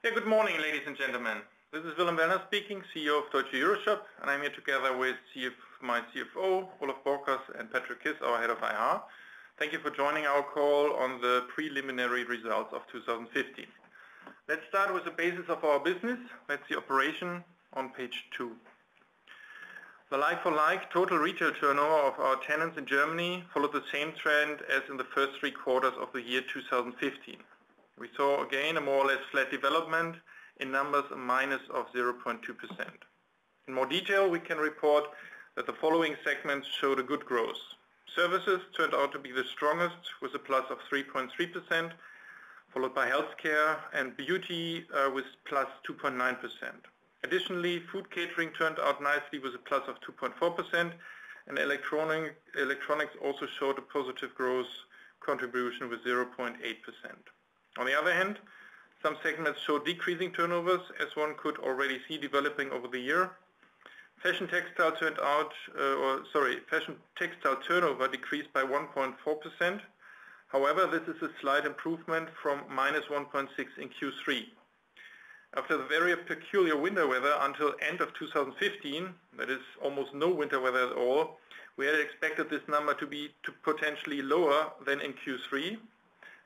Good morning, ladies and gentlemen. This is Wilhelm Wellner speaking, CEO of Deutsche EuroShop, and I'm here together with my CFO, Olaf Borkers, and Patrick Kiss, our head of IR. Thank you for joining our call on the preliminary results of 2015. Let's start with the basis of our business. That's the operation on page 2. The like-for-like total retail turnover of our tenants in Germany followed the same trend as in the first 3 quarters of the year 2015. We saw again a more or less flat development, in numbers a minus of 0.2%. In more detail, we can report that the following segments showed a good growth. Services turned out to be the strongest with a plus of 3.3%, followed by healthcare and beauty with plus 2.9%. Additionally, food catering turned out nicely with a plus of 2.4%, and electronics also showed a positive growth contribution with 0.8%. On the other hand, some segments showed decreasing turnovers, as one could already see developing over the year. Fashion textile turnover decreased by 1.4%. However, this is a slight improvement from minus 1.6 in Q3. After the very peculiar winter weather until end of 2015, that is almost no winter weather at all, we had expected this number to be potentially lower than in Q3.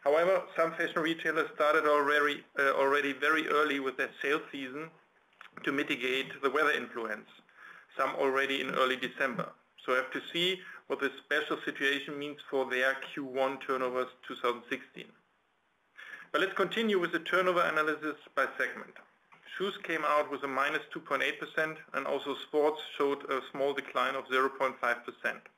However, some fashion retailers started already very early with their sales season to mitigate the weather influence, some already in early December. So I have to see what this special situation means for their Q1 turnovers 2016. But let's continue with the turnover analysis by segment. Shoes came out with a minus 2.8%, and also sports showed a small decline of 0.5%.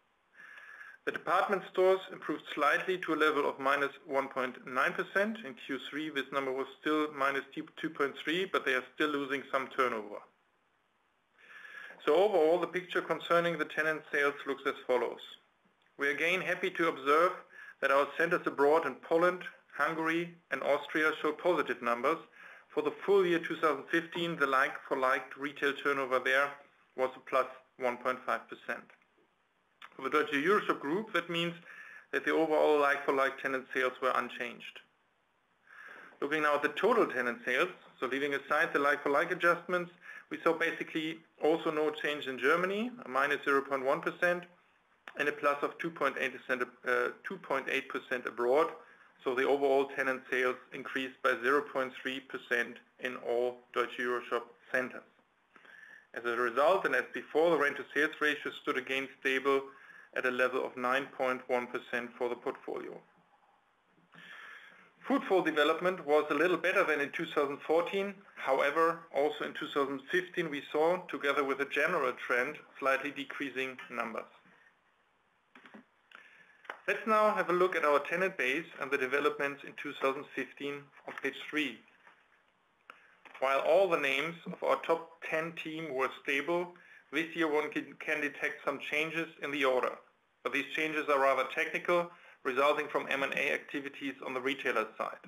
The department stores improved slightly to a level of minus 1.9%. In Q3 this number was still minus 2.3%, but they are still losing some turnover. So overall the picture concerning the tenant sales looks as follows. We are again happy to observe that our centers abroad in Poland, Hungary and Austria showed positive numbers. For the full year 2015 the like-for-like retail turnover there was a plus 1.5%. For the Deutsche EuroShop Group, that means that the overall like-for-like tenant sales were unchanged. Looking now at the total tenant sales, so leaving aside the like-for-like adjustments, we saw basically also no change in Germany, a minus 0.1%, and a plus of 2.8% abroad. So the overall tenant sales increased by 0.3% in all Deutsche EuroShop centers. As a result, and as before, the rent-to-sales ratio stood again stable at a level of 9.1% for the portfolio. Footfall development was a little better than in 2014. However, also in 2015 we saw, together with a general trend, slightly decreasing numbers. Let's now have a look at our tenant base and the developments in 2015 on page 3. While all the names of our top 10 team were stable, this year one can detect some changes in the order. But these changes are rather technical, resulting from M&A activities on the retailer side.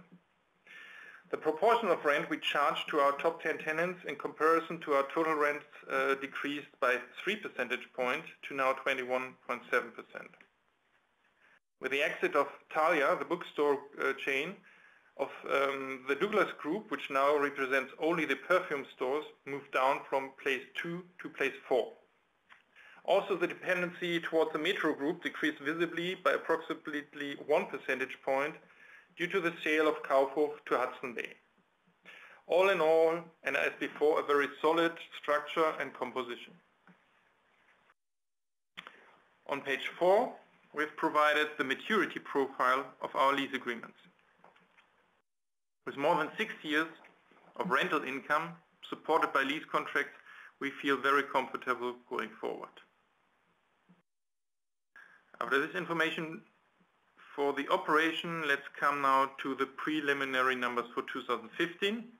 The proportion of rent we charge to our top 10 tenants in comparison to our total rents decreased by 3 percentage points to now 21.7%. With the exit of Thalia, the bookstore chain, of the Douglas Group, which now represents only the perfume stores, moved down from place 2 to place 4. Also, the dependency towards the Metro Group decreased visibly by approximately 1 percentage point due to the sale of Kaufhof to Hudson Bay. All in all, and as before, a very solid structure and composition. On page 4, we've provided the maturity profile of our lease agreements. With more than 6 years of rental income supported by lease contracts, we feel very comfortable going forward. After this information for the operation, let's come now to the preliminary numbers for 2015.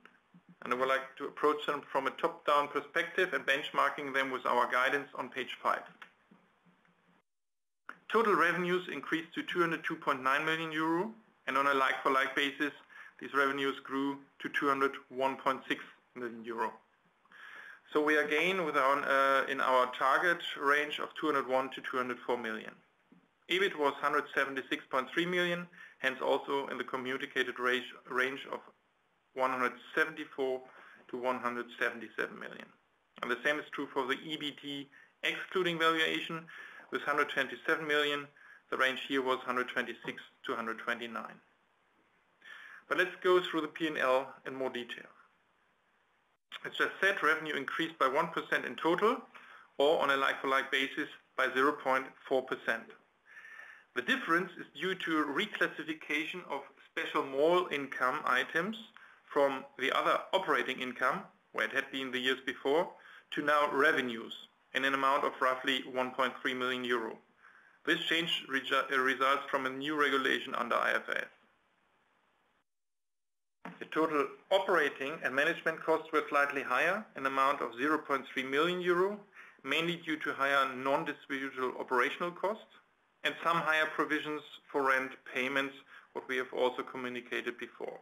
And I would like to approach them from a top-down perspective and benchmarking them with our guidance on page 5. Total revenues increased to 202.9 million euro, and on a like-for-like basis, these revenues grew to 201.6 million euro. So we are again in our target range of 201 to 204 million. EBIT was 176.3 million, hence also in the communicated range of 174 to 177 million. And the same is true for the EBT excluding valuation with 127 million. The range here was 126 to 129. But let's go through the P&L in more detail. As just said, revenue increased by 1% in total, or on a like-for-like basis by 0.4%. The difference is due to reclassification of special mall income items from the other operating income, where it had been the years before, to now revenues in an amount of roughly 1.3 million euro. This change results from a new regulation under IFRS. The total operating and management costs were slightly higher, an amount of 0.3 million euro, mainly due to higher non-distributable operational costs and some higher provisions for rent payments, what we have also communicated before.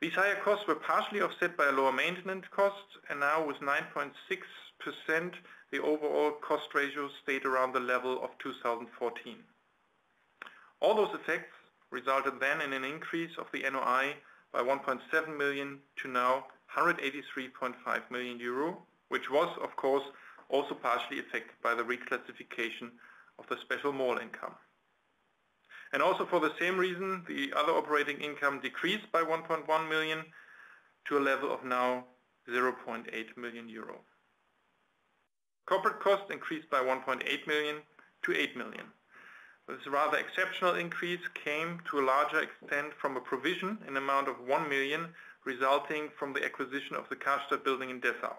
These higher costs were partially offset by lower maintenance costs, and now with 9.6%, the overall cost ratio stayed around the level of 2014. All those effects resulted then in an increase of the NOI by 1.7 million to now 183.5 million euro, which was, of course, also partially affected by the reclassification of the special mall income. And also for the same reason, the other operating income decreased by 1.1 million to a level of now 0.8 million euro. Corporate costs increased by 1.8 million to 8 million. This rather exceptional increase came to a larger extent from a provision in amount of 1 million resulting from the acquisition of the Karstadt building in Dessau.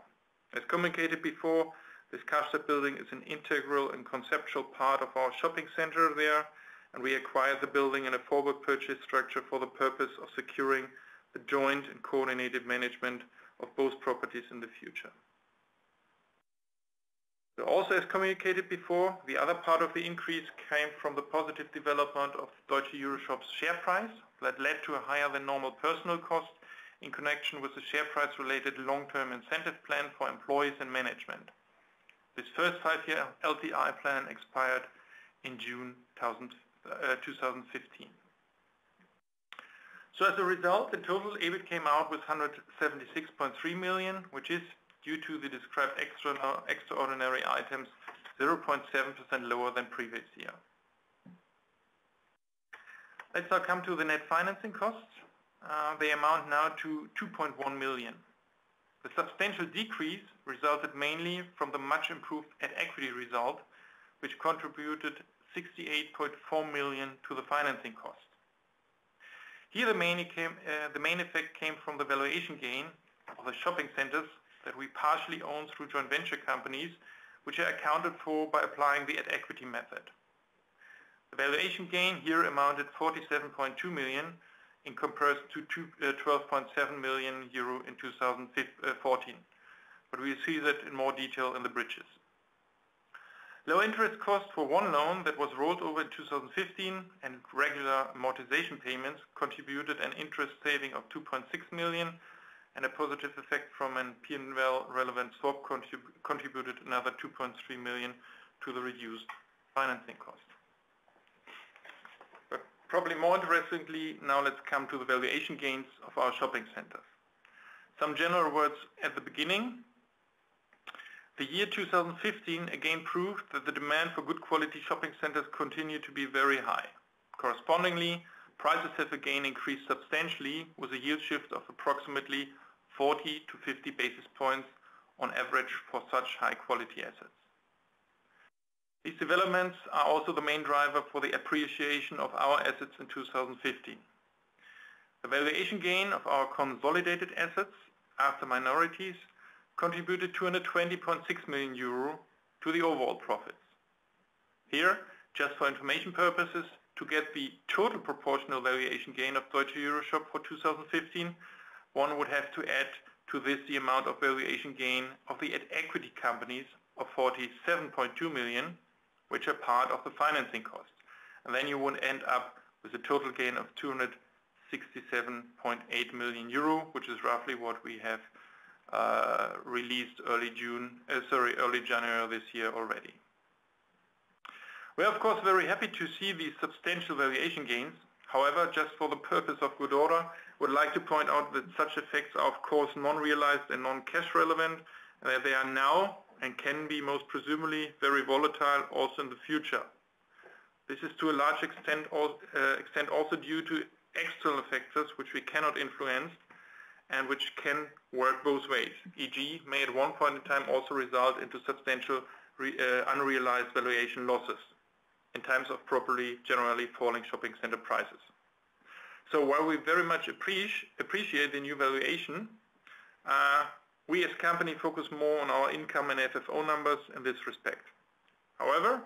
As communicated before, this Karstadt building is an integral and conceptual part of our shopping center there, and we acquired the building in a forward purchase structure for the purpose of securing the joint and coordinated management of both properties in the future. So also, as communicated before, the other part of the increase came from the positive development of Deutsche EuroShop's share price that led to a higher than normal personal cost in connection with the share price related long-term incentive plan for employees and management. This first 5-year LTI plan expired in June 2015. So as a result, the total EBIT came out with 176.3 million, which is, due to the described extraordinary items, 0.7% lower than previous year. Let's now come to the net financing costs. They amount now to 2.1 million. The substantial decrease resulted mainly from the much improved at-equity result, which contributed 68.4 million to the financing cost. Here the main effect came from the valuation gain of the shopping centers that we partially own through joint venture companies, which are accounted for by applying the at-equity method. The valuation gain here amounted 47.2 million in comparison to 12.7 million euro in 2014. But we'll see that in more detail in the bridges. Low interest costs for one loan that was rolled over in 2015 and regular amortization payments contributed an interest saving of 2.6 million, and a positive effect from an P&L relevant swap contributed another 2.3 million to the reduced financing cost. But probably more interestingly, now let's come to the valuation gains of our shopping centers. Some general words at the beginning. The year 2015 again proved that the demand for good quality shopping centers continued to be very high. Correspondingly, prices have again increased substantially with a yield shift of approximately 40 to 50 basis points on average for such high quality assets. These developments are also the main driver for the appreciation of our assets in 2015. The valuation gain of our consolidated assets after minorities contributed 220.6 million euro to the overall profits. Here, just for information purposes, to get the total proportional valuation gain of Deutsche EuroShop for 2015, one would have to add to this the amount of valuation gain of the at-equity companies of 47.2 million, which are part of the financing cost. And then you would end up with a total gain of 267.8 million euro, which is roughly what we have released early January this year already. We are of course very happy to see these substantial valuation gains. However, just for the purpose of good order, would like to point out that such effects are of course non-realized and non-cash relevant, and that they are now and can be most presumably very volatile also in the future. This is to a large extent also due to external factors which we cannot influence and which can work both ways, e.g. may at one point in time also result into substantial unrealized valuation losses in times of generally falling shopping center prices. So while we very much appreciate the new valuation, we as company focus more on our income and FFO numbers in this respect. However,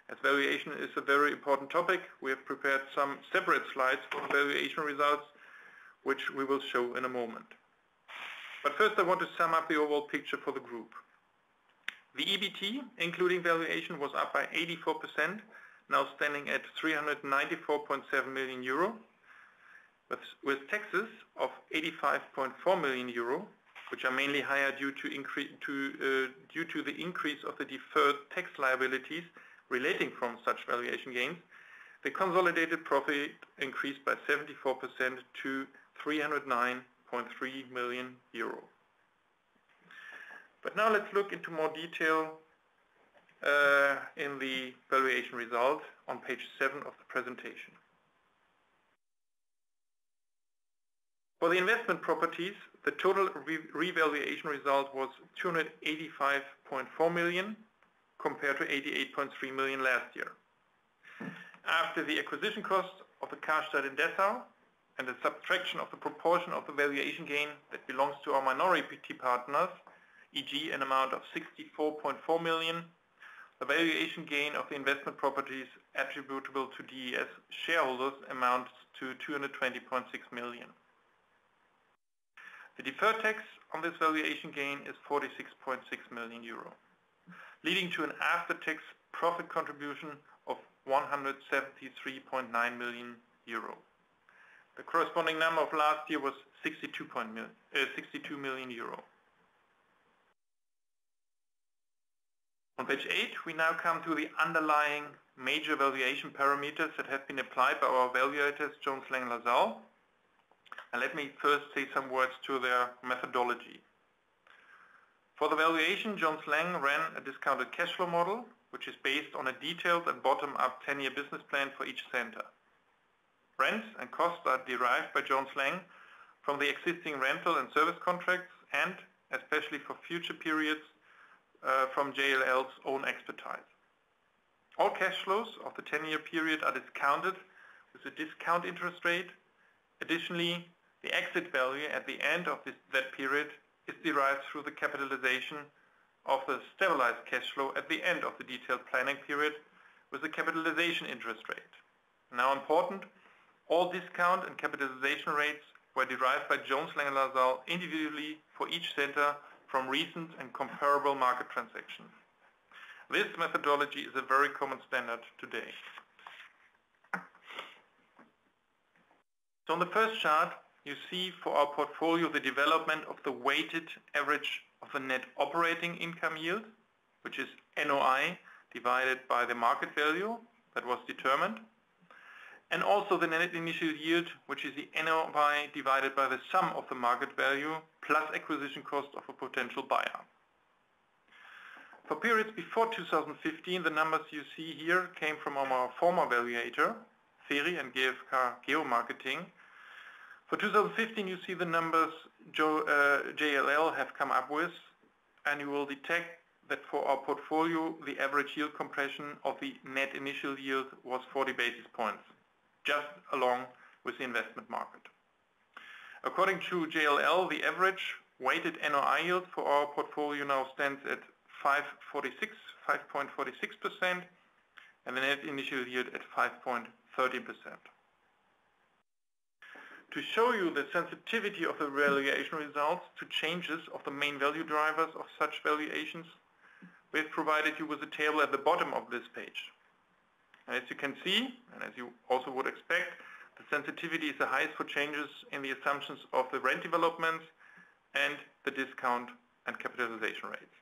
as valuation is a very important topic, we have prepared some separate slides for the valuation results, which we will show in a moment. But first I want to sum up the overall picture for the group. The EBT, including valuation, was up by 84%, now standing at 394.7 million euro, with taxes of 85.4 million euro, which are mainly higher due to the increase of the deferred tax liabilities relating from such valuation gains. The consolidated profit increased by 74% to 309.3 million euro. But now let's look into more detail in the valuation result on page 7 of the presentation. For the investment properties, the total revaluation result was 285.4 million compared to 88.3 million last year. After the acquisition cost of the Karstadt in Dessau and the subtraction of the proportion of the valuation gain that belongs to our minority partners, e.g. an amount of 64.4 million, the valuation gain of the investment properties attributable to DES shareholders amounts to 220.6 million. The deferred tax on this valuation gain is 46.6 million euro, leading to an after-tax profit contribution of 173.9 million euro. The corresponding number of last year was 62 million euro. On page 8, we now come to the underlying major valuation parameters that have been applied by our valuators, Jones Lang LaSalle. And let me first say some words to their methodology. For the valuation, Jones Lang ran a discounted cash flow model, which is based on a detailed and bottom-up 10-year business plan for each center. Rents and costs are derived by Jones Lang from the existing rental and service contracts and, especially for future periods, from JLL's own expertise. All cash flows of the 10-year period are discounted with a discount interest rate. Additionally, the exit value at the end of that period is derived through the capitalization of the stabilized cash flow at the end of the detailed planning period with a capitalization interest rate. Now important, all discount and capitalization rates were derived by Jones Lang LaSalle individually for each center from recent and comparable market transactions. This methodology is a very common standard today. So on the first chart, you see for our portfolio the development of the weighted average of the net operating income yield, which is NOI divided by the market value that was determined, and also the net initial yield, which is the NOI divided by the sum of the market value plus acquisition cost of a potential buyer. For periods before 2015, the numbers you see here came from our former valuator, Feri and GfK Geomarketing. For 2015, you see the numbers JLL have come up with, and you will detect that for our portfolio, the average yield compression of the net initial yield was 40 basis points, just along with the investment market. According to JLL, the average weighted NOI yield for our portfolio now stands at 5.46%, and the net initial yield at 5.30%. To show you the sensitivity of the valuation results to changes of the main value drivers of such valuations, we have provided you with a table at the bottom of this page. As you can see, and as you also would expect, the sensitivity is the highest for changes in the assumptions of the rent developments and the discount and capitalization rates.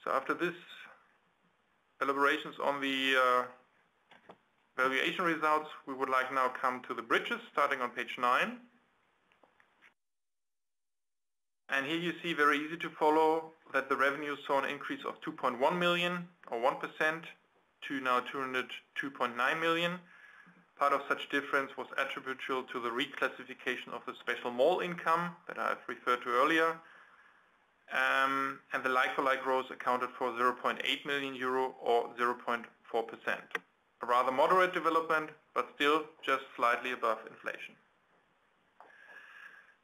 So after this elaborations on the valuation results, we would like now come to the bridges, starting on page 9. And here you see, very easy to follow, that the revenue saw an increase of 2.1 million, or 1%, to now 202.9 million. Part of such difference was attributable to the reclassification of the special mall income that I have referred to earlier. And the like-for-like growth accounted for 0.8 million euro, or 0.4%. A rather moderate development, but still just slightly above inflation.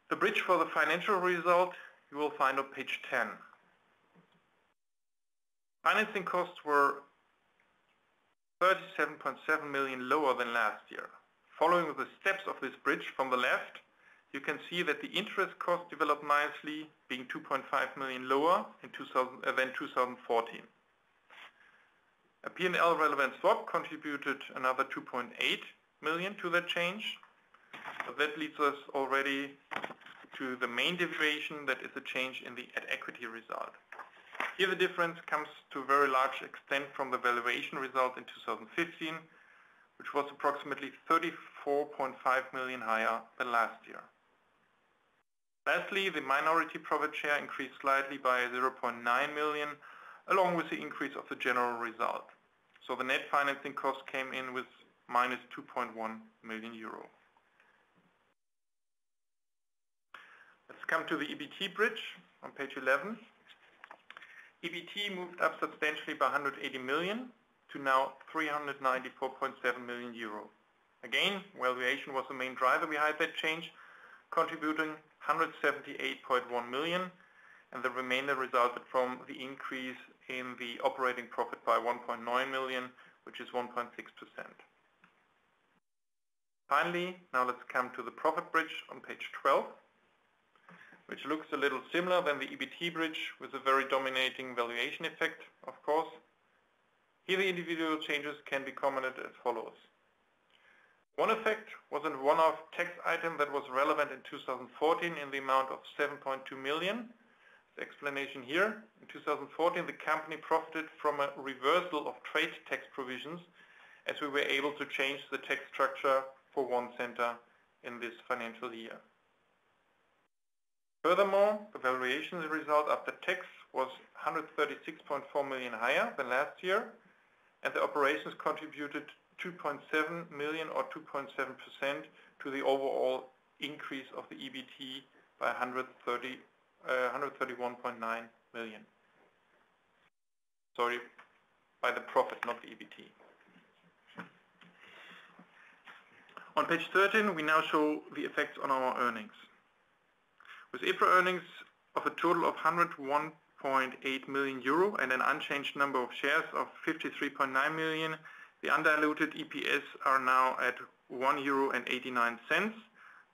The bridge for the financial result you will find on page 10. Financing costs were 37.7 million lower than last year. Following the steps of this bridge from the left, you can see that the interest cost developed nicely, being 2.5 million lower than 2014. A P&L relevant swap contributed another 2.8 million to that change. So that leads us already to the main deviation, that is a change in the at-equity result. Here the difference comes to a very large extent from the valuation result in 2015, which was approximately 34.5 million higher than last year. Lastly, the minority profit share increased slightly by 0.9 million, along with the increase of the general result. So the net financing cost came in with minus 2.1 million euro. Let's come to the EBT bridge on page 11. EBT moved up substantially by 180 million to now 394.7 million euro. Again, valuation was the main driver behind that change, contributing 178.1 million, and the remainder resulted from the increase in the operating profit by 1.9 million, which is 1.6%. Finally, now let's come to the profit bridge on page 12, which looks a little similar than the EBT bridge, with a very dominating valuation effect, of course. Here the individual changes can be commented as follows. One effect was a one-off tax item that was relevant in 2014 in the amount of 7.2 million. The explanation here: in 2014 the company profited from a reversal of trade tax provisions, as we were able to change the tax structure for one center in this financial year. Furthermore, the valuation result after tax was 136.4 million higher than last year, and the operations contributed 2.7 million or 2.7% to the overall increase of the EBT by 131.9 million. Sorry, by the profit, not the EBT. On page 13, we now show the effects on our earnings. With EPRA earnings of a total of 101.8 million euro and an unchanged number of shares of 53.9 million, the undiluted EPS are now at €1.89.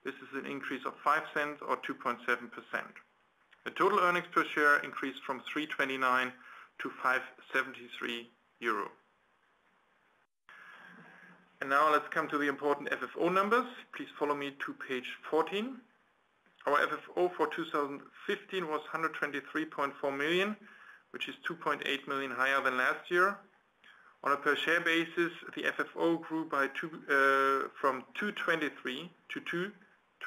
This is an increase of 5 cents or 2.7%. The total earnings per share increased from 3.29 to 5.73 euro. And now let's come to the important FFO numbers. Please follow me to page 14. Our FFO for 2015 was 123.4 million, which is 2.8 million higher than last year. On a per share basis, the FFO grew by from 2.23 to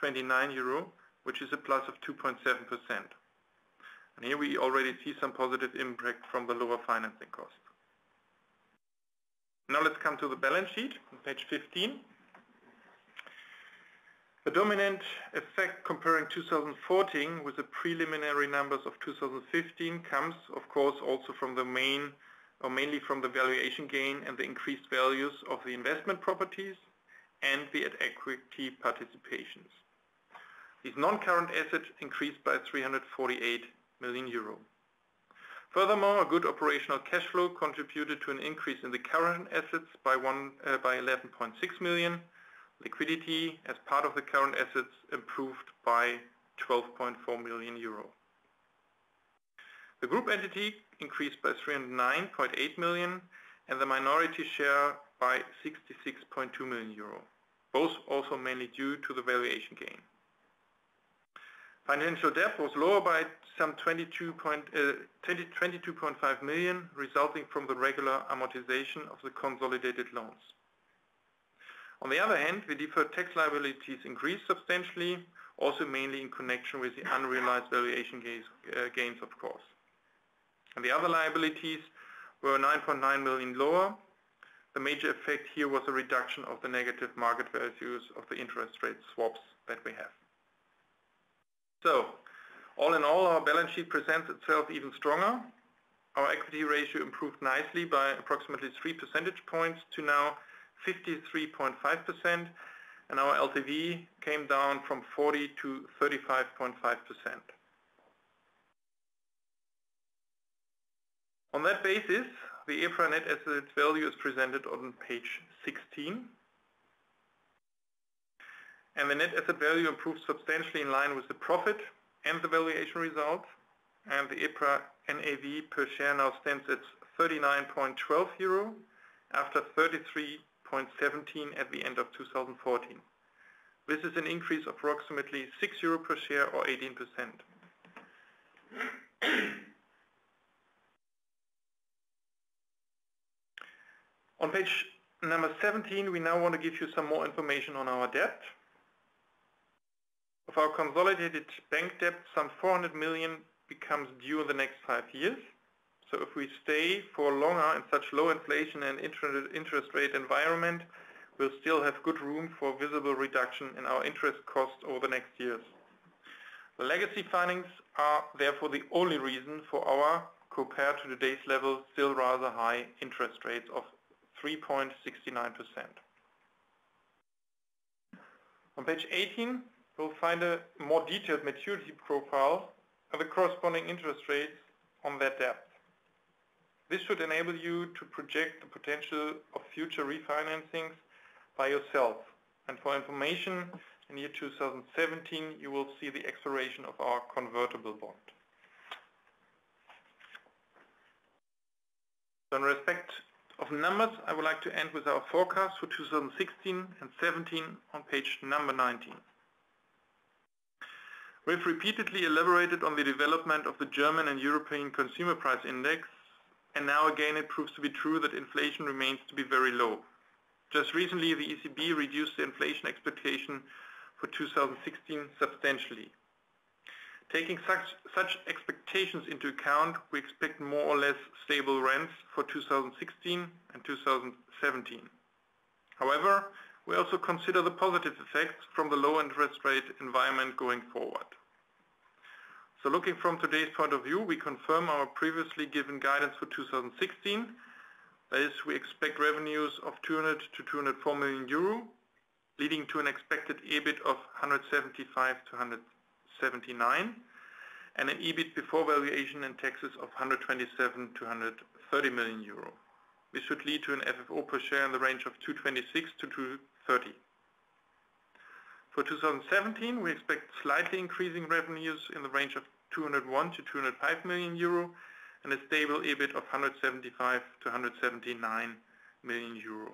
2.29 euro, which is a plus of 2.7%. And here we already see some positive impact from the lower financing cost. Now let's come to the balance sheet on page 15. The dominant effect comparing 2014 with the preliminary numbers of 2015 comes, of course, also from the mainly from the valuation gain and the increased values of the investment properties and the at-equity participations. These non-current assets increased by 348 million euro. Furthermore, a good operational cash flow contributed to an increase in the current assets by 11.6 million. Liquidity as part of the current assets improved by 12.4 million euro. The group entity increased by 309.8 million and the minority share by 66.2 million euro, both also mainly due to the valuation gain. Financial debt was lower by some 22.5 million, resulting from the regular amortization of the consolidated loans. On the other hand, the deferred tax liabilities increased substantially, also mainly in connection with the unrealized valuation gains, of course. And the other liabilities were 9.9 million lower. The major effect here was a reduction of the negative market values of the interest rate swaps that we have. So, all in all, our balance sheet presents itself even stronger. Our equity ratio improved nicely by approximately 3 percentage points to now 53.5%, and our LTV came down from 40 to 35.5%. On that basis, the EPRA net asset value is presented on page 16. And the net asset value improved substantially in line with the profit and the valuation result. And the EPRA NAV per share now stands at 39.12 euro after 33.17 at the end of 2014. This is an increase of approximately 6 euro per share or 18%. On page number 17, we now want to give you some more information on our debt. Of our consolidated bank debt, some 400 million becomes due in the next 5 years. So if we stay for longer in such low inflation and interest rate environment, we'll still have good room for visible reduction in our interest costs over the next years. The legacy findings are therefore the only reason for our, compared to today's level, still rather high interest rates of 3.69%. On page 18, we'll find a more detailed maturity profile of the corresponding interest rates on that debt. This should enable you to project the potential of future refinancings by yourself. And for information, in year 2017, you will see the expiration of our convertible bond. So in respect of numbers, I would like to end with our forecast for 2016 and 17 on page number 19. We've repeatedly elaborated on the development of the German and European Consumer Price Index, and now again it proves to be true that inflation remains to be very low. Just recently the ECB reduced the inflation expectation for 2016 substantially. Taking such expectations into account, we expect more or less stable rents for 2016 and 2017. However, we also consider the positive effects from the low interest rate environment going forward. So looking from today's point of view, we confirm our previously given guidance for 2016. That is, we expect revenues of 200 to 204 million euro, leading to an expected EBIT of 175 to 179, and an EBIT before valuation and taxes of 127 to 130 million euro. This should lead to an FFO per share in the range of 226 to 230. For 2017, we expect slightly increasing revenues in the range of 201 to 205 million euro and a stable EBIT of 175 to 179 million euro.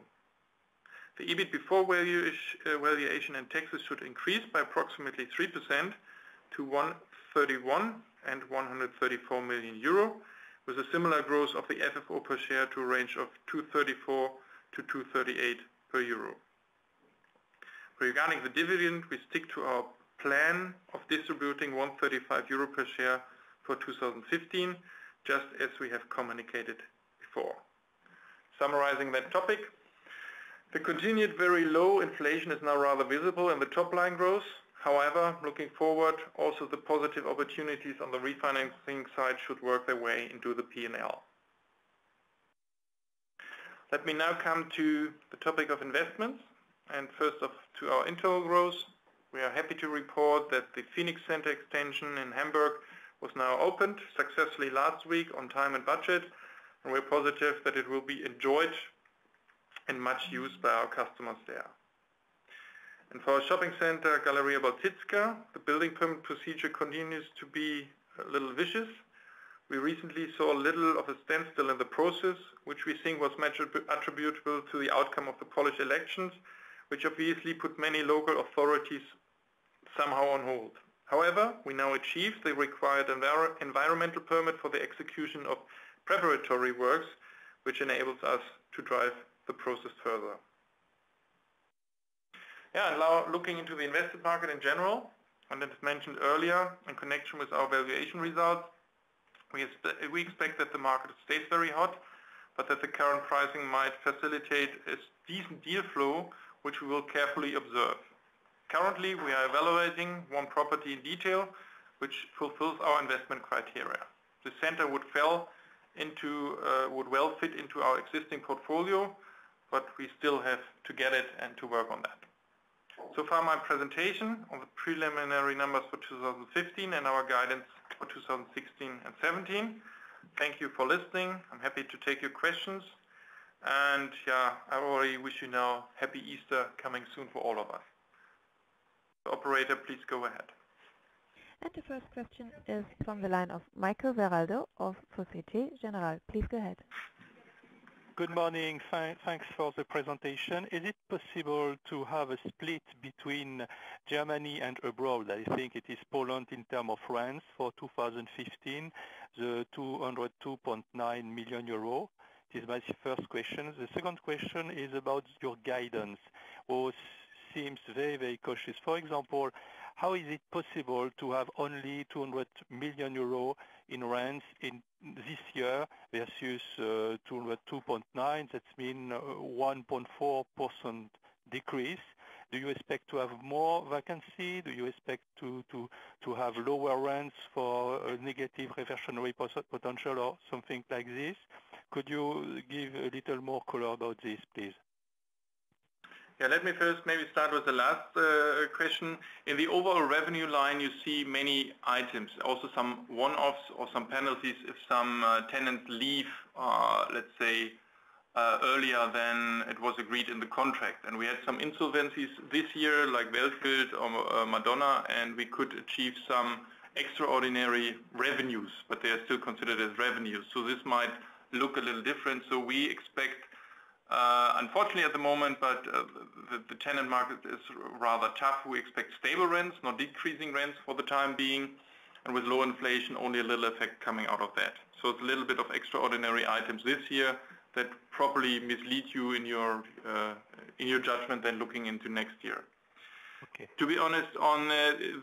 The EBIT before valuation and taxes should increase by approximately 3% to 131 and 134 million euro, with a similar growth of the FFO per share to a range of 234 to 238 per euro. Regarding the dividend, we stick to our plan of distributing 135 euro per share for 2015, just as we have communicated before. Summarizing that topic, the continued very low inflation is now rather visible in the top line growth. However, looking forward, also the positive opportunities on the refinancing side should work their way into the P&L. Let me now come to the topic of investments. And first off, to our internal growth, we are happy to report that the Phoenix Center extension in Hamburg was now opened successfully last week on time and budget, and we're positive that it will be enjoyed and much used by our customers there. And for our shopping center, Galeria Baltitzka, the building permit procedure continues to be a little vicious. We recently saw a little of a standstill in the process, which we think was attributable to the outcome of the Polish elections, which obviously put many local authorities somehow on hold. However, we now achieved the required environmental permit for the execution of preparatory works, which enables us to drive the process further. Yeah, and now looking into the invested market in general, and as mentioned earlier, in connection with our valuation results, we expect that the market stays very hot, but that the current pricing might facilitate a decent deal flow, which we will carefully observe. Currently, we are evaluating one property in detail, which fulfills our investment criteria. The center would well fit into our existing portfolio, but we still have to get it and to work on that. So far my presentation on the preliminary numbers for 2015 and our guidance for 2016 and 17. Thank you for listening. I'm happy to take your questions. And yeah, I already wish you now happy Easter coming soon for all of us. The operator, please go ahead. And the first question is from the line of Michael Veraldo of Societe Generale. Please go ahead. Good morning. Thanks for the presentation. Is it possible to have a split between Germany and abroad? I think it is Poland in terms of rents for 2015, the 202.9 million euro. This is my first question. The second question is about your guidance, which seems very, very cautious. For example, how is it possible to have only 200 million euro in rents in this year versus 202.9? That means 1.4% decrease. Do you expect to have more vacancy? Do you expect to have lower rents for a negative reversionary potential or something like this? Could you give a little more color about this, please? Yeah, let me first maybe start with the last question. In the overall revenue line, you see many items, also some one-offs or some penalties if some tenants leave, let's say, earlier than it was agreed in the contract. And we had some insolvencies this year, like Wellner or Madonna, and we could achieve some extraordinary revenues, but they are still considered as revenues. So this might look a little different. So we expect, unfortunately at the moment, but the tenant market is rather tough. We expect stable rents, not decreasing rents for the time being, and with low inflation, only a little effect coming out of that. So it's a little bit of extraordinary items this year that probably mislead you in your judgment then looking into next year. Okay. To be honest, on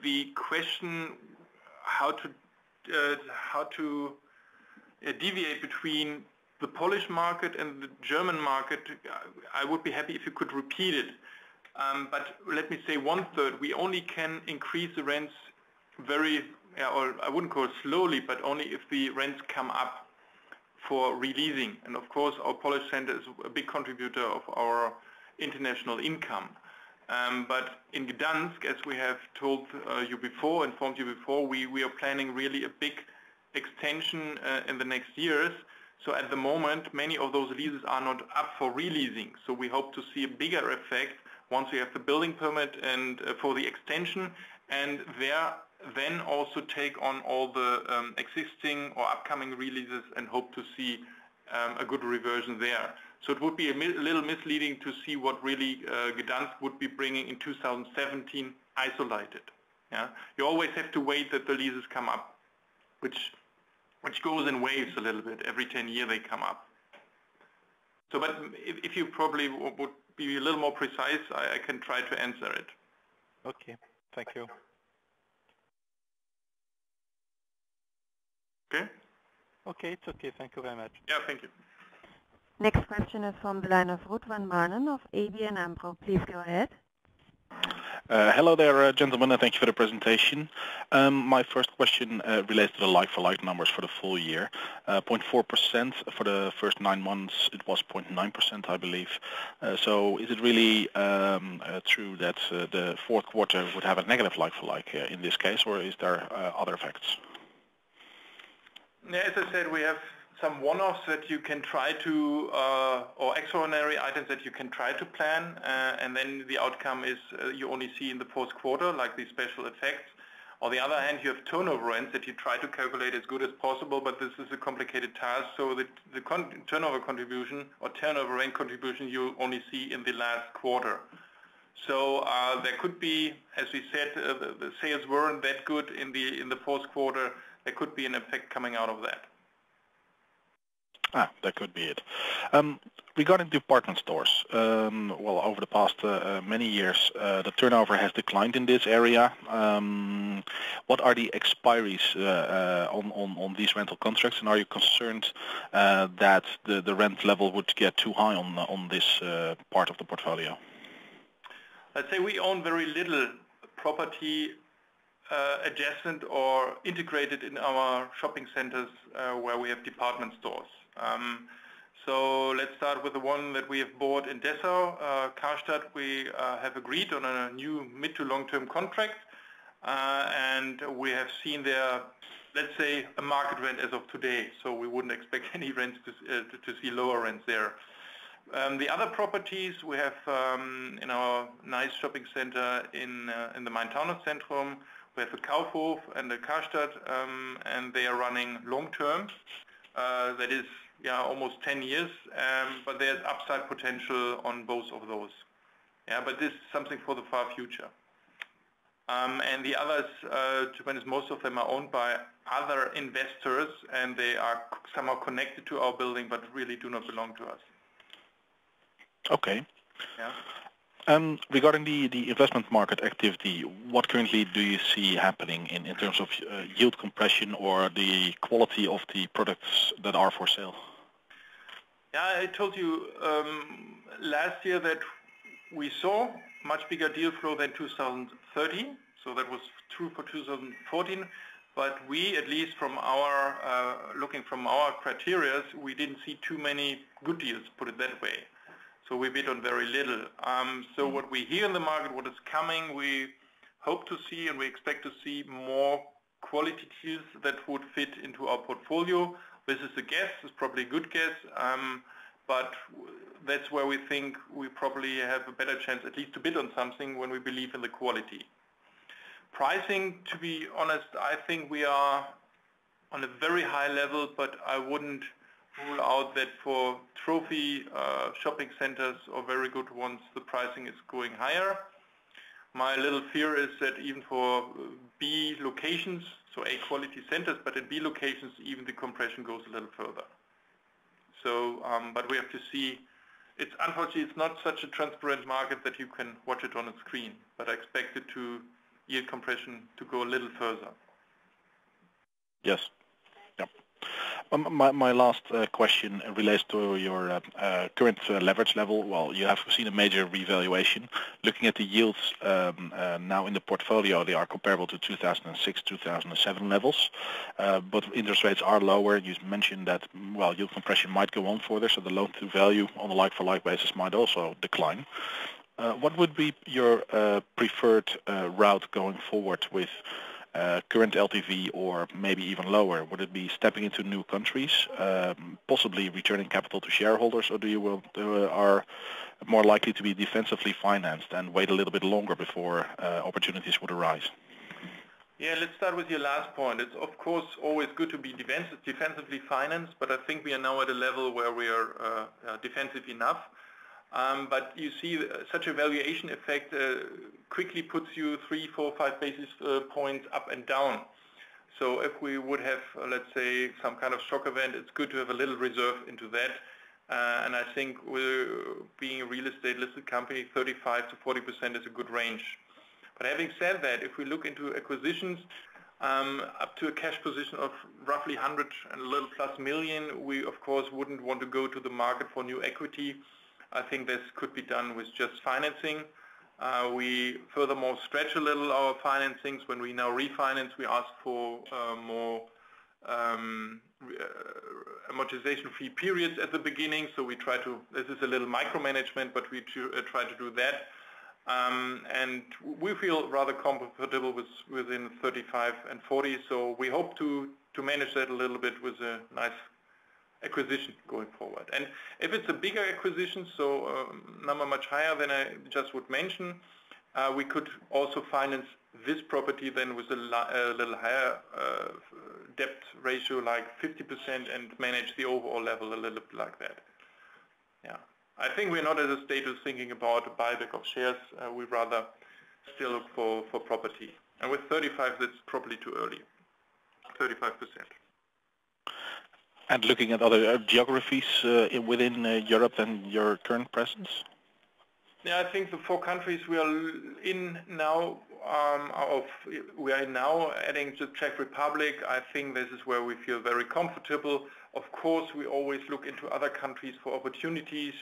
the question how to deviate between the Polish market and the German market, I would be happy if you could repeat it. But let me say 1/3. We only can increase the rents very, or I wouldn't call it slowly, but only if the rents come up for releasing. And of course, our Polish center is a big contributor of our international income. But in Gdansk, as we have told informed you before, we are planning really a big extension in the next years. So at the moment, many of those leases are not up for releasing. So we hope to see a bigger effect once we have the building permit and for the extension, and then also take on all the existing or upcoming releases and hope to see a good reversion there. So it would be a little misleading to see what really Gdansk would be bringing in 2017 isolated. Yeah? You always have to wait that the leases come up, which goes in waves a little bit. Every 10 years they come up. So, but if you probably would be a little more precise, I can try to answer it. Okay, thank you. Okay? Okay, it's okay. Thank you very much. Yeah, thank you. Next question is from the line of Ruud van Manen of ABN AMRO. Please go ahead. Hello there, gentlemen, and thank you for the presentation. My first question relates to the like-for-like numbers for the full year. 0.4% for the first 9 months. It was 0.9%, I believe. So is it really true that the fourth quarter would have a negative like-for-like in this case, or is there other effects? Yeah, as I said, we have some one-offs that you can try to, or extraordinary items that you can try to plan, and then the outcome is you only see in the fourth quarter, like these special effects. On the other hand, you have turnover rents that you try to calculate as good as possible, but this is a complicated task, so the turnover contribution or turnover rent contribution you only see in the last quarter. So there could be, as we said, the sales weren't that good in the fourth quarter. There could be an effect coming out of that. That could be it. Regarding department stores, well, over the past many years, the turnover has declined in this area. What are the expiries on these rental contracts, and are you concerned that the rent level would get too high on this part of the portfolio? I'd say we own very little property adjacent or integrated in our shopping centers where we have department stores. So let's start with the one that we have bought in Dessau, Karstadt. We have agreed on a new mid to long-term contract, and we have seen there, let's say, a market rent as of today. So we wouldn't expect any rents to see lower rents there. The other properties we have in our nice shopping center in the Main-Taunus-Zentrum, we have a Kaufhof and a Karstadt, and they are running long-term. That is almost 10 years, but there's upside potential on both of those. But this is something for the far future. And the others, to be honest, most of them are owned by other investors, and they are somehow connected to our building, but really do not belong to us. Okay. Yeah. Regarding the investment market activity, what currently do you see happening in terms of yield compression or the quality of the products that are for sale? Yeah, I told you last year that we saw much bigger deal flow than 2013, so that was true for 2014. But we, at least from our looking from our criteria, we didn't see too many good deals, put it that way. So we bid on very little. So what we hear in the market, what is coming, we hope to see and we expect to see more quality deals that would fit into our portfolio. This is a guess, it's probably a good guess, but that's where we think we probably have a better chance at least to bid on something when we believe in the quality. Pricing, to be honest, I think we are on a very high level, but I wouldn't rule out that for trophy shopping centers or very good ones, the pricing is going higher. My little fear is that even for B locations, so A quality centers, but in B locations, even the compression goes a little further. So, but we have to see. It's unfortunately, it's not such a transparent market that you can watch it on a screen, but I expect it to yield compression to go a little further. Yes. Yep. My last question relates to your current leverage level. Well, you have seen a major revaluation. Looking at the yields now in the portfolio, they are comparable to 2006, 2007 levels, but interest rates are lower. You mentioned that, well, yield compression might go on further, so the loan-to-value on a like-for-like basis might also decline. What would be your preferred route going forward with current LTV or maybe even lower? Would it be stepping into new countries, possibly returning capital to shareholders, or are more likely to be defensively financed and wait a little bit longer before opportunities would arise? Yeah, let's start with your last point. It's of course always good to be defensively financed, but I think we are now at a level where we are defensive enough. But you see such a valuation effect quickly puts you 3, 4, 5 basis points up and down. So if we would have, let's say, some kind of shock event, it's good to have a little reserve into that. And I think being a real estate listed company, 35 to 40% is a good range. But having said that, if we look into acquisitions, up to a cash position of roughly 100 and a little plus million, we of course wouldn't want to go to the market for new equity. I think this could be done with just financing. We furthermore stretch a little our financings. When we now refinance, we ask for more amortization-free periods at the beginning. So we try to, this is a little micromanagement, but we try to do that. And we feel rather comfortable within 35 and 40. So we hope to manage that a little bit with a nice acquisition going forward. And if it's a bigger acquisition, so number much higher than I just would mention, we could also finance this property then with a little higher debt ratio, like 50%, and manage the overall level a little bit like that. Yeah, I think we're not at a state of thinking about a buyback of shares. We'd rather still look for property. And with 35, that's probably too early. 35%. And looking at other geographies within Europe than your current presence? Yeah, I think the 4 countries we are in now, adding the Czech Republic. I think this is where we feel very comfortable. Of course, we always look into other countries for opportunities.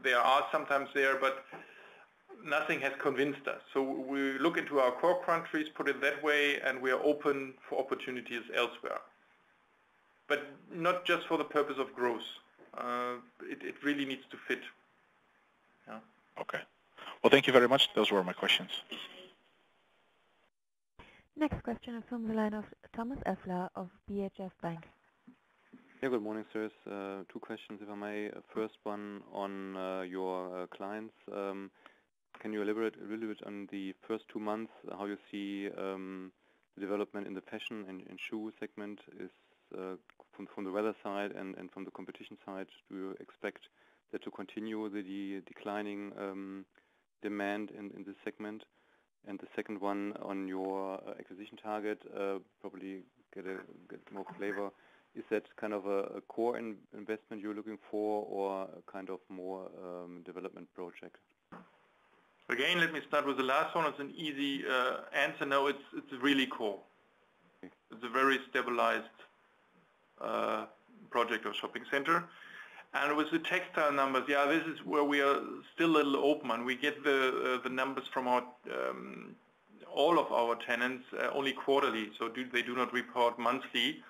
There are sometimes there, but nothing has convinced us. So we look into our core countries, put it that way, and we are open for opportunities elsewhere. But not just for the purpose of growth. It really needs to fit. Yeah. Okay. Well, thank you very much. Those were my questions. Next question is from the line of Thomas Effler of BHF Bank. Yeah, good morning, sirs. 2 questions, if I may. First one on your clients. Can you elaborate a little bit on the first 2 months, how you see the development in the fashion and shoe segment is from the weather side and from the competition side? Do you expect that to continue the declining demand in this segment? And the second one on your acquisition target, probably get more flavor. Is that kind of a core investment you're looking for, or a kind of more development project? Again, let me start with the last one. It's an easy answer. No, it's really core. Okay. It's a very stabilized project or shopping center. And with the textile numbers, yeah, this is where we are still a little open, and we get the numbers from our all of our tenants only quarterly, so they do not report monthly.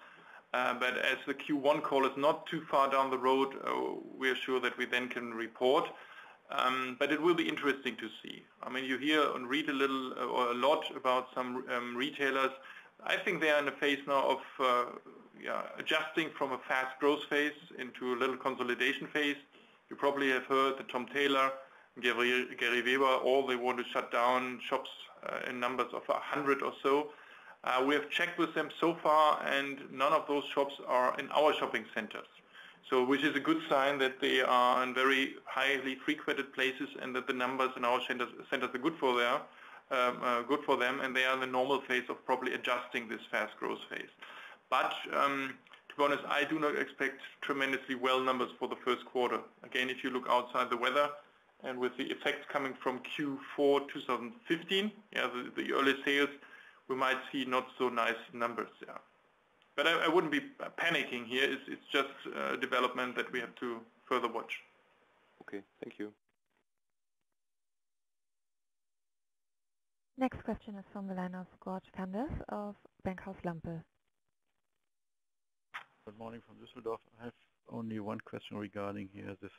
But as the Q1 call is not too far down the road, we are sure that we then can report. But it will be interesting to see. I mean, you hear and read a little or a lot about some retailers. I think they are in a phase now of adjusting from a fast growth phase into a little consolidation phase. You probably have heard that Tom Taylor, Gary Weber, all they want to shut down shops in numbers of 100 or so. We have checked with them so far, and none of those shops are in our shopping centers. So, which is a good sign that they are in very highly frequented places, and that the numbers in our centers are good for them, and they are in the normal phase of probably adjusting this fast growth phase. But to be honest, I do not expect tremendously well numbers for the first quarter. Again, if you look outside the weather and with the effects coming from Q4 2015, the early sales, we might see not so nice numbers. Yeah. But I wouldn't be panicking here. It's just development that we have to further watch. Okay, thank you. Next question is from the line of Gord Kanders of Bankhaus Lampe. Good morning from Düsseldorf. I have only one question regarding here this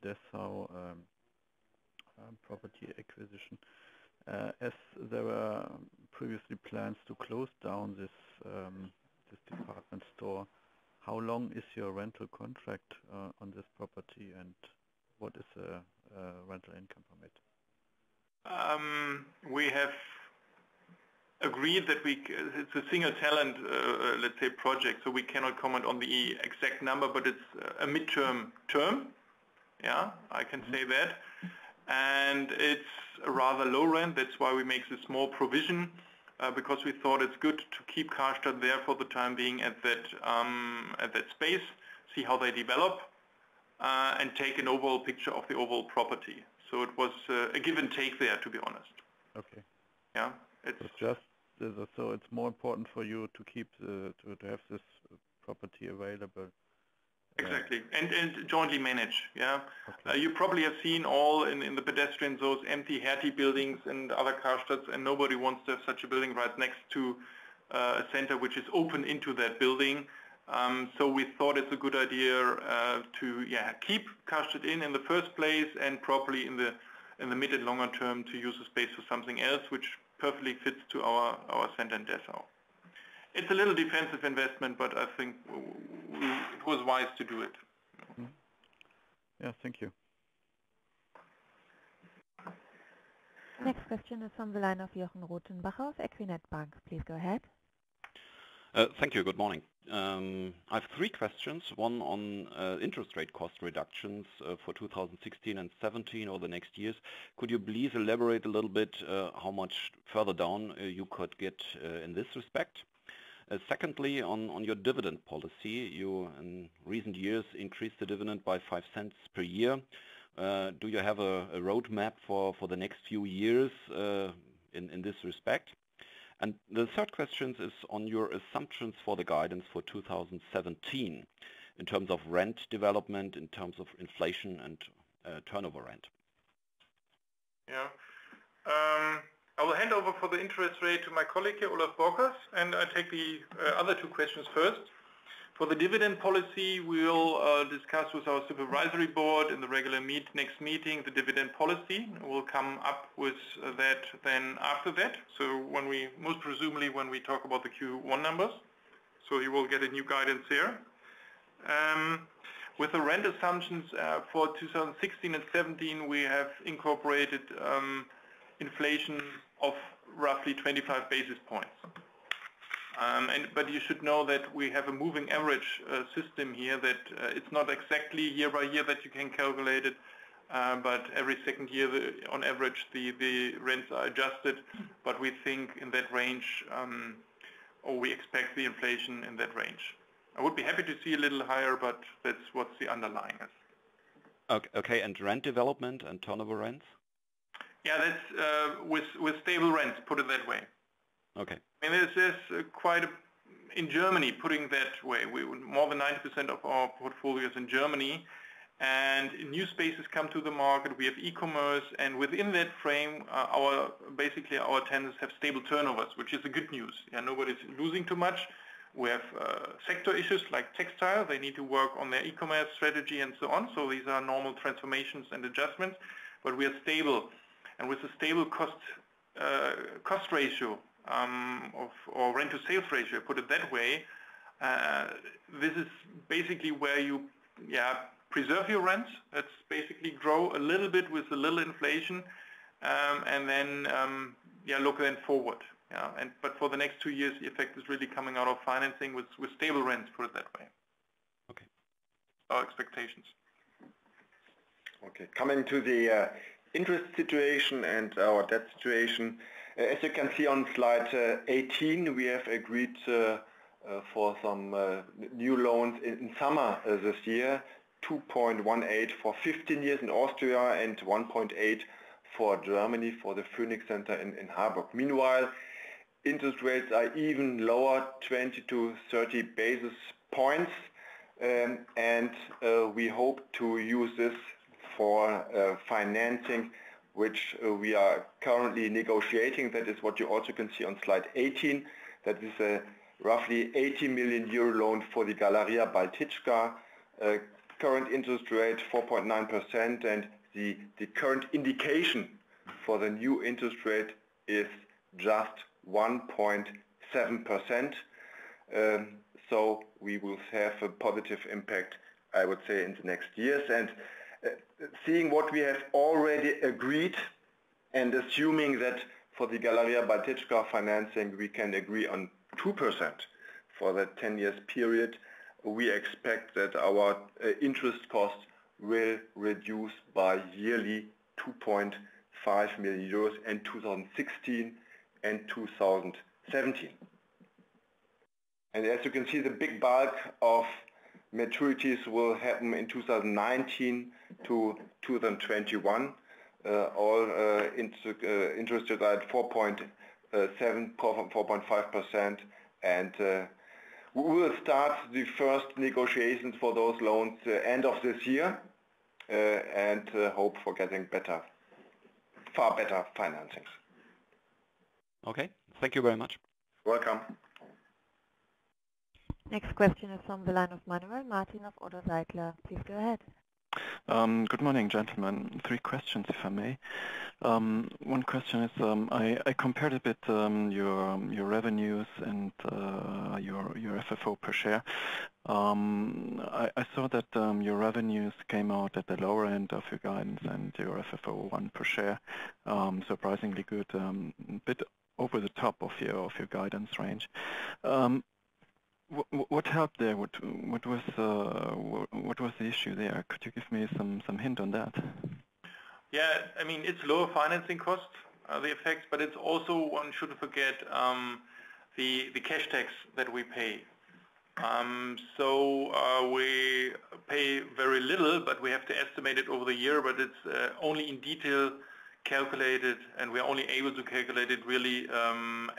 Dessau property acquisition. As there were previously plans to close down this department store, how long is your rental contract on this property, and what is the rental income from it? We have agreed that it's a single tenant, let's say, project, so we cannot comment on the exact number, but it's a midterm term. Yeah, I can say that. And it's a rather low rent. That's why we make this small provision, because we thought it's good to keep Karstadt there for the time being at that space, see how they develop, and take an overall picture of the overall property. So it was a give and take there, to be honest. Okay. Yeah. So it's more important for you to keep to have this property available. Exactly, and jointly manage. Yeah. Okay. You probably have seen all in the pedestrian zones empty Hertie buildings and other Karstadts, and nobody wants to have such a building right next to a center which is open into that building. So we thought it's a good idea to keep Karstadt in the first place, and probably in the mid and longer term to use the space for something else, which perfectly fits to our center in Dessau. It's a little defensive investment, but I think it was wise to do it. Yeah, thank you. Next question is from the line of Jochen Rothenbacher of Equinet Bank. Please go ahead. Thank you. Good morning. I have 3 questions. One on interest rate cost reductions for 2016 and 17 or the next years. Could you please elaborate a little bit how much further down you could get in this respect? Secondly, on your dividend policy, you in recent years increased the dividend by 5 cents per year. Do you have a roadmap for the next few years in this respect? And the third question is on your assumptions for the guidance for 2017 in terms of rent development, in terms of inflation and turnover rent. Yeah. I will hand over for the interest rate to my colleague here, Olaf Borkers, and I take the other two questions first. For the dividend policy, we will discuss with our supervisory board in the regular next meeting the dividend policy. We'll come up with that then after that. So most presumably when we talk about the Q1 numbers. So you will get a new guidance here. With the rent assumptions for 2016 and 17, we have incorporated inflation of roughly 25 basis points. But you should know that we have a moving average system here, that it's not exactly year by year that you can calculate it, but every second year on average the rents are adjusted, but we think in that range, or we expect the inflation in that range. I would be happy to see a little higher, but that's what's the underlying is. Okay, and rent development and turnover rents? Yeah, that's with stable rents, put it that way. Okay. I mean, this is in Germany, putting that way, more than 90% of our portfolio is in Germany, and new spaces come to the market. We have e-commerce, and within that frame, our tenants have stable turnovers, which is the good news. Yeah, nobody's losing too much. We have sector issues like textile. They need to work on their e-commerce strategy and so on. So these are normal transformations and adjustments, but we are stable, and with a stable cost ratio. Or rent to sales ratio, put it that way, this is basically where you preserve your rents. That's basically grow a little bit with a little inflation, and then look then forward. Yeah, but for the next 2 years, the effect is really coming out of financing with stable rents, put it that way. Okay. Our expectations. Okay, coming to the interest situation and our debt situation. As you can see on slide 18, we have agreed for some new loans in summer this year, 2.18 for 15 years in Austria and 1.8 for Germany for the Phoenix Center in Harburg. Meanwhile, interest rates are even lower, 20 to 30 basis points, and we hope to use this for financing, which we are currently negotiating. That is what you also can see on slide 18. That is a roughly 80 million euro loan for the Galeria Baltička. Current interest rate 4.9%, and the current indication for the new interest rate is just 1.7%. So we will have a positive impact, I would say, in the next years. And seeing what we have already agreed and assuming that for the Galeria Baltička financing we can agree on 2% for the 10 years period, we expect that our interest costs will reduce by yearly 2.5 million euros in 2016 and 2017. And as you can see, the big bulk of maturities will happen in 2019 to 2021. All interest rates are at 4.5%, and we will start the first negotiations for those loans end of this year, and hope for getting far better financings. Okay, thank you very much. Welcome. Next question is from the line of Manuel Martin of Otto Seidler. Please go ahead. Good morning, gentlemen. 3 questions, if I may. One question is, I compared a bit your revenues and your FFO per share. I saw that your revenues came out at the lower end of your guidance, and your FFO 1 per share surprisingly good, a bit over the top of your guidance range. What helped there? What was the issue there? Could you give me some hint on that? Yeah, I mean, it's lower financing costs, the effects, but it's also, one shouldn't forget, the cash tax that we pay. We pay very little, but we have to estimate it over the year, but it's only in detail calculated, and we're only able to calculate it really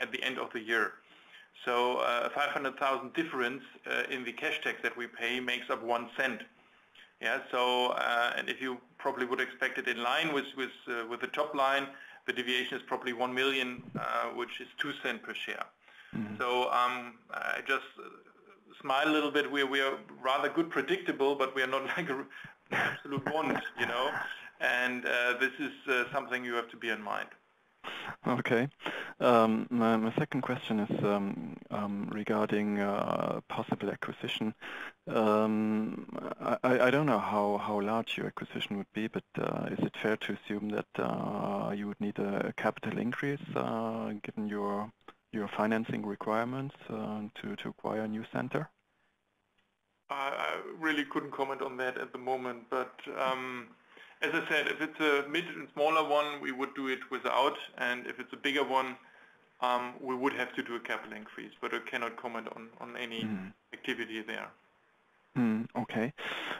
at the end of the year. So a 500,000 difference in the cash tax that we pay makes up 1 cent. Yeah. So and if you probably would expect it in line with the top line, the deviation is probably 1 million, which is 2 cents per share. Mm-hmm. So I just smile a little bit. We are rather good predictable, but we are not like an absolute bond, you know. And this is something you have to be in mind. Okay. My second question is regarding possible acquisition. I don't know how large your acquisition would be, but is it fair to assume that you would need a capital increase given your financing requirements to acquire a new center? I really couldn't comment on that at the moment, but as I said, if it's a mid and smaller one, we would do it without, and if it's a bigger one, we would have to do a capital increase, but I cannot comment on any activity there. Okay.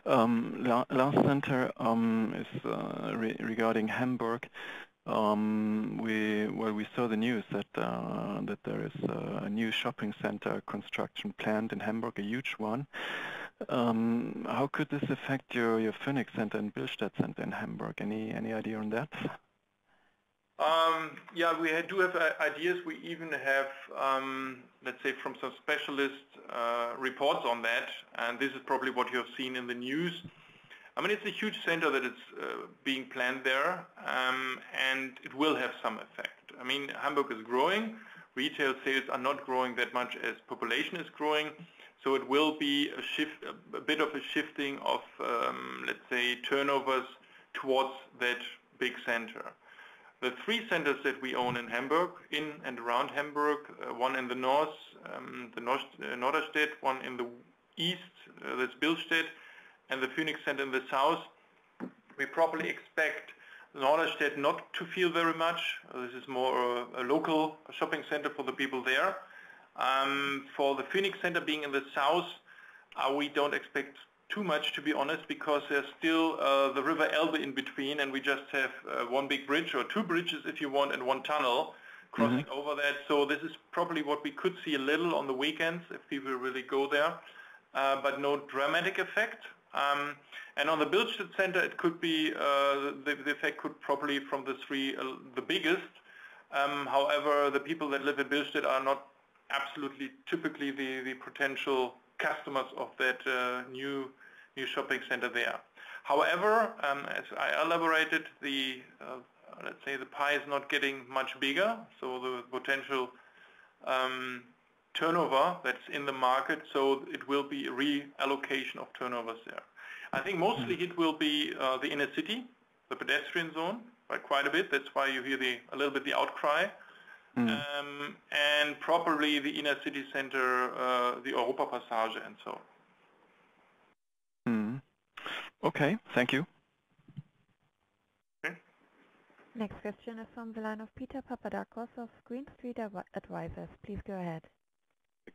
Last center is regarding Hamburg. We saw the news that there is a new shopping center construction planned in Hamburg, a huge one. How could this affect your Phoenix Center and Billstedt Center in Hamburg? Any idea on that? Yeah, we do have ideas. We even have, let's say, from some specialist reports on that, and this is probably what you have seen in the news. I mean, it's a huge center that is being planned there, and it will have some effect. I mean, Hamburg is growing. Retail sales are not growing that much as population is growing. So it will be a bit of a shifting of, let's say, turnovers towards that big center. The 3 centers that we own in Hamburg, in and around Hamburg, one in the north, the Norderstedt, one in the east, that's Billstedt, and the Phoenix Center in the south, we probably expect Norderstedt not to feel very much. This is more a local shopping center for the people there. For the Phoenix Center being in the south, we don't expect too much, to be honest, because there's still the River Elbe in between, and we just have one big bridge, or 2 bridges if you want, and 1 tunnel crossing over that. So this is probably what we could see a little on the weekends if people really go there, but no dramatic effect. And on the Billstedt Center, it could be, the effect could probably from the 3, the biggest. However, the people that live in Billstedt are not absolutely typically the potential customers of that new shopping center there. However, as I elaborated, let's say the pie is not getting much bigger, so the potential turnover that's in the market, so it will be a reallocation of turnovers there. I think mostly it will be the inner city, the pedestrian zone, by quite a bit. That's why you hear a little bit the outcry. And probably the inner city center, the Europa Passage and so on. Okay, thank you. Okay. Next question is from the line of Peter Papadakos of Green Street Advisors. Please go ahead.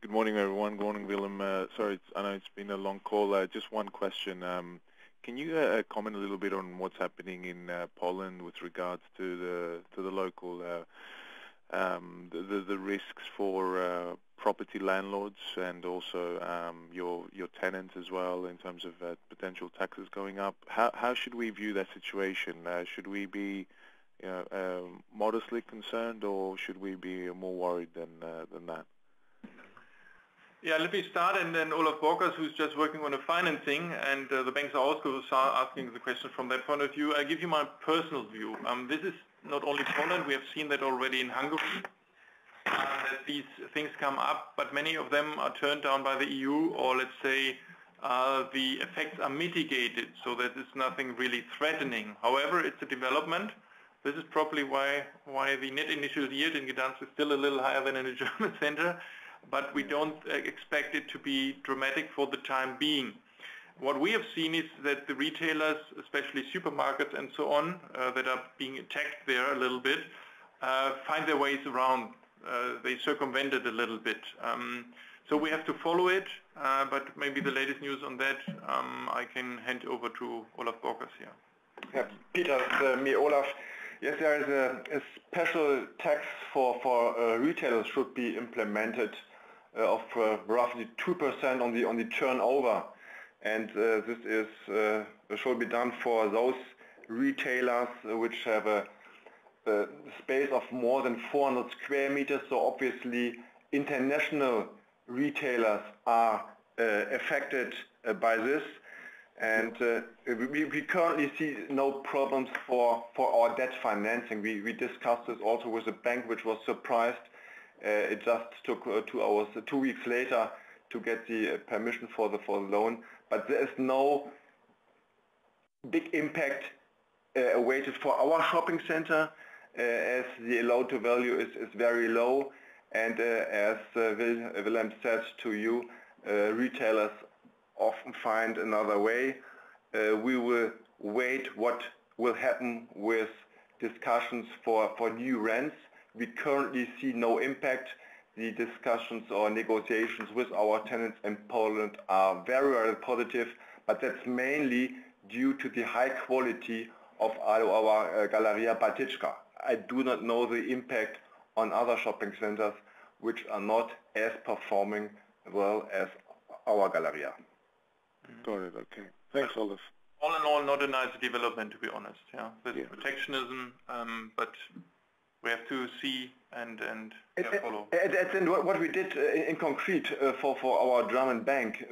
Good morning, everyone. Good morning, Wilhelm. Sorry, I know it's been a long call. Just one question. Can you comment a little bit on what's happening in Poland with regards to the local the risks for property landlords and also your tenants as well in terms of potential taxes going up? How should we view that situation? Should we be modestly concerned, or should we be more worried than that? Yeah, let me start, and then Olaf Borkers, who's just working on the financing, and the banks are also asking the question from that point of view. I give you my personal view. This is not only Poland, we have seen that already in Hungary, that these things come up, but many of them are turned down by the EU, or let's say the effects are mitigated, so that it's nothing really threatening. However, it's a development. This is probably why the net initial yield in Gdansk is still a little higher than in the German center, but we don't expect it to be dramatic for the time being. What we have seen is that the retailers, especially supermarkets and so on, that are being attacked there a little bit, find their ways around they circumvented a little bit. So we have to follow it, but maybe the latest news on that I can hand over to Olaf Borkers here. Yeah, Peter, it's me, Olaf. Yes, there is a special tax for retailers should be implemented of roughly 2% on the turnover, and this is should be done for those retailers which have a space of more than 400 square meters. So obviously, international retailers are affected by this, and we currently see no problems for our debt financing. We discussed this also with the bank, which was surprised. It just took 2 hours, 2 weeks later, to get the permission for the loan. But there is no big impact awaited for our shopping center, as the loan to value is very low. And as Wilhelm said to you, retailers often find another way. We will wait what will happen with discussions for new rents. We currently see no impact. The discussions or negotiations with our tenants in Poland are very, very positive, but that's mainly due to the high quality of our Galeria Baltička. I do not know the impact on other shopping centers which are not as performing well as our Galeria. Got it, okay. Thanks, Olaf. All in all, not a nice development, to be honest. Yeah, with protectionism, but we have to see and follow. And what we did in concrete for our German bank,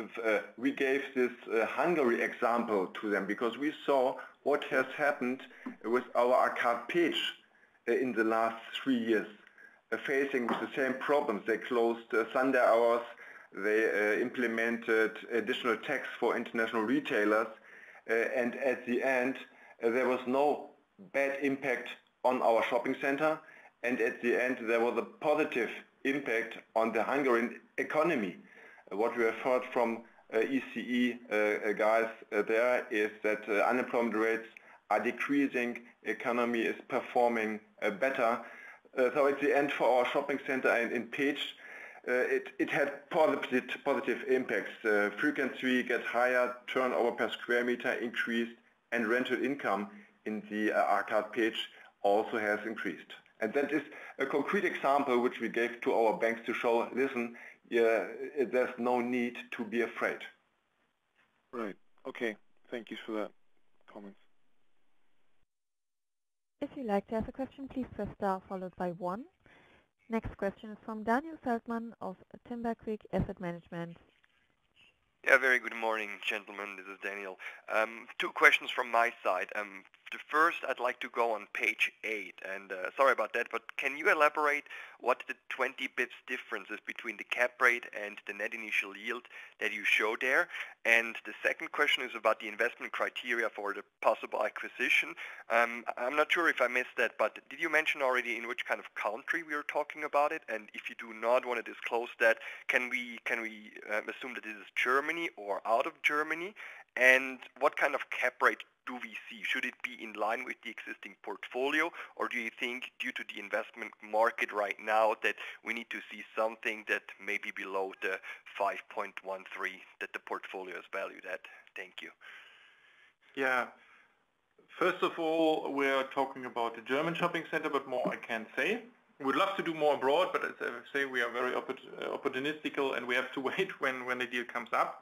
we gave this Hungary example to them because we saw what has happened with our arcade page in the last 3 years, facing the same problems. They closed Sunday hours, they implemented additional tax for international retailers, and at the end there was no bad impact on our shopping center, and at the end there was a positive impact on the Hungarian economy. What we have heard from ECE guys there is that unemployment rates are decreasing, economy is performing better. So at the end for our shopping center in Pécs, it had positive impacts. Frequency gets higher, turnover per square meter increased, and rental income in the arcade page also has increased. And that is a concrete example which we gave to our banks to show, listen, there's no need to be afraid. Right. Okay. Thank you for that comments. If you'd like to ask a question, please press star followed by 1. Next question is from Daniel Feldman of Timber Creek Asset Management. Yeah, very good morning, gentlemen. This is Daniel. 2 questions from my side. The first, I'd like to go on page 8, and sorry about that, but can you elaborate what the 20 bips difference is between the cap rate and the net initial yield that you show there? And the second question is about the investment criteria for the possible acquisition. I'm not sure if I missed that, but did you mention already in which kind of country we are talking about it? And if you do not want to disclose that, can we assume that this is Germany or out of Germany? And what kind of cap rate do we see? Should it be in line with the existing portfolio, or do you think due to the investment market right now that we need to see something that may be below the 5.13 that the portfolio is valued at? Thank you. Yeah. First of all, we are talking about the German shopping center, but more I can't say. We'd love to do more abroad, but as I say, we are very opportunistical, and we have to wait when the deal comes up.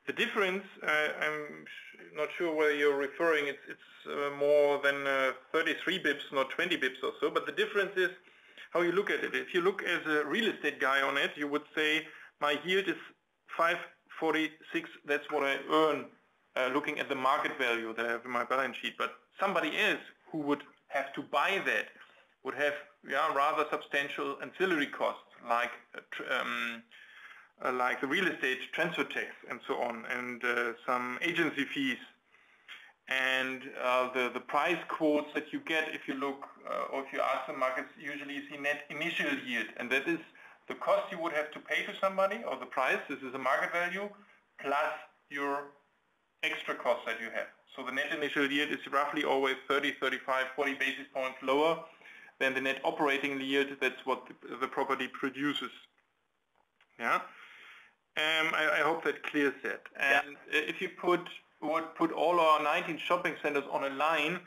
The difference, I'm not sure where you're referring, it's more than 33 bips, not 20 bips or so, but the difference is how you look at it. If you look as a real estate guy on it, you would say my yield is 5.46, that's what I earn looking at the market value that I have in my balance sheet. But somebody else who would have to buy that would have rather substantial ancillary costs like the real estate transfer tax and so on, and some agency fees, and the price quotes that you get if you look or if you ask the markets, usually you see net initial yield, and that is the cost you would have to pay to somebody, or the price, this is a market value, plus your extra costs that you have. So the net initial yield is roughly always 30, 35, 40 basis points lower than the net operating yield. That's what the property produces. Yeah. I hope that clears it. And if you would put all our 19 shopping centers on a line,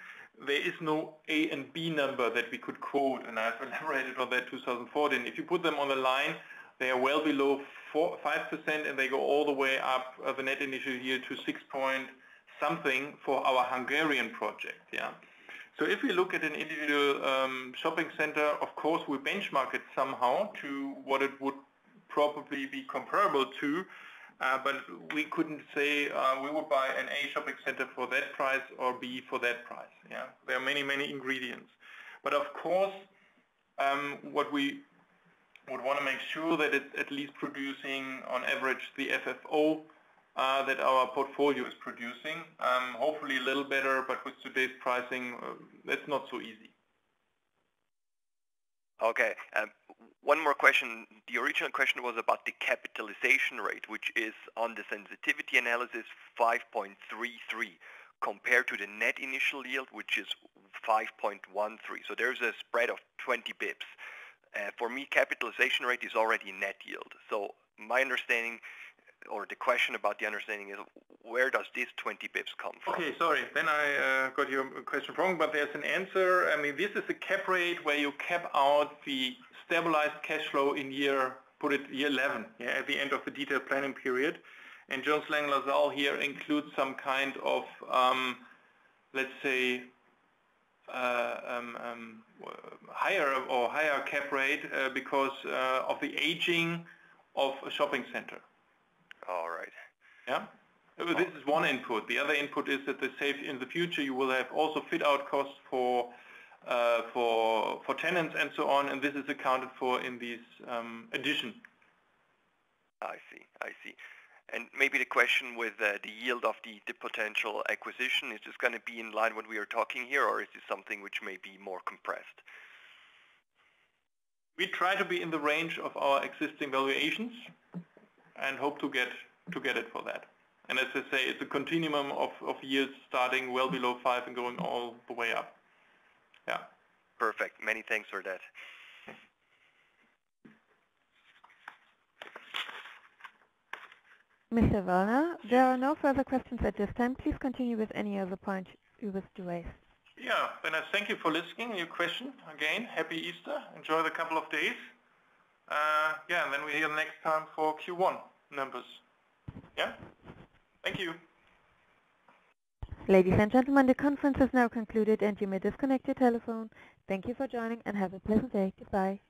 there is no A and B number that we could quote, and I've elaborated on that 2014. If you put them on the line, they are well below 5%, and they go all the way up the net initial yield to 6 point something for our Hungarian project. Yeah. So if we look at an individual shopping center, of course we benchmark it somehow to what it would probably be comparable to, but we couldn't say we would buy an A shopping center for that price or B for that price. Yeah, there are many ingredients, but of course, what we would want to make sure that it's at least producing on average the FFO that our portfolio is producing. Hopefully a little better, but with today's pricing, that's not so easy. Okay. One more question. The original question was about the capitalization rate, which is on the sensitivity analysis 5.33 compared to the net initial yield, which is 5.13. So there's a spread of 20 bips. For me, capitalization rate is already net yield. So my understanding, or the question about the understanding is, where does this 20 bips come from? Okay, sorry, then I got your question wrong, but there's an answer. I mean, this is a cap rate where you cap out the stabilized cash flow in year 11, yeah, at the end of the detailed planning period. And Jones Lang LaSalle here includes some kind of, let's say, higher cap rate because of the aging of a shopping center. All right. Yeah. This is one input. The other input is that in the future you will have also fit-out costs for tenants and so on, and this is accounted for in these addition. I see. And maybe the question with the yield of the potential acquisition, is this going to be in line with what we are talking here, or is this something which may be more compressed? We try to be in the range of our existing valuations and hope to get it for that. And as I say, it's a continuum of yields starting well below 5 and going all the way up. Yeah. Perfect. Many thanks for that. Mr. Wellner, there are no further questions at this time. Please continue with any other point you wish to raise. Yeah, then I thank you for listening. Your question again. Happy Easter. Enjoy the couple of days. Yeah, and then we're here next time for Q1 numbers. Yeah. Thank you. Ladies and gentlemen, the conference is now concluded and you may disconnect your telephone. Thank you for joining and have a pleasant day. Goodbye.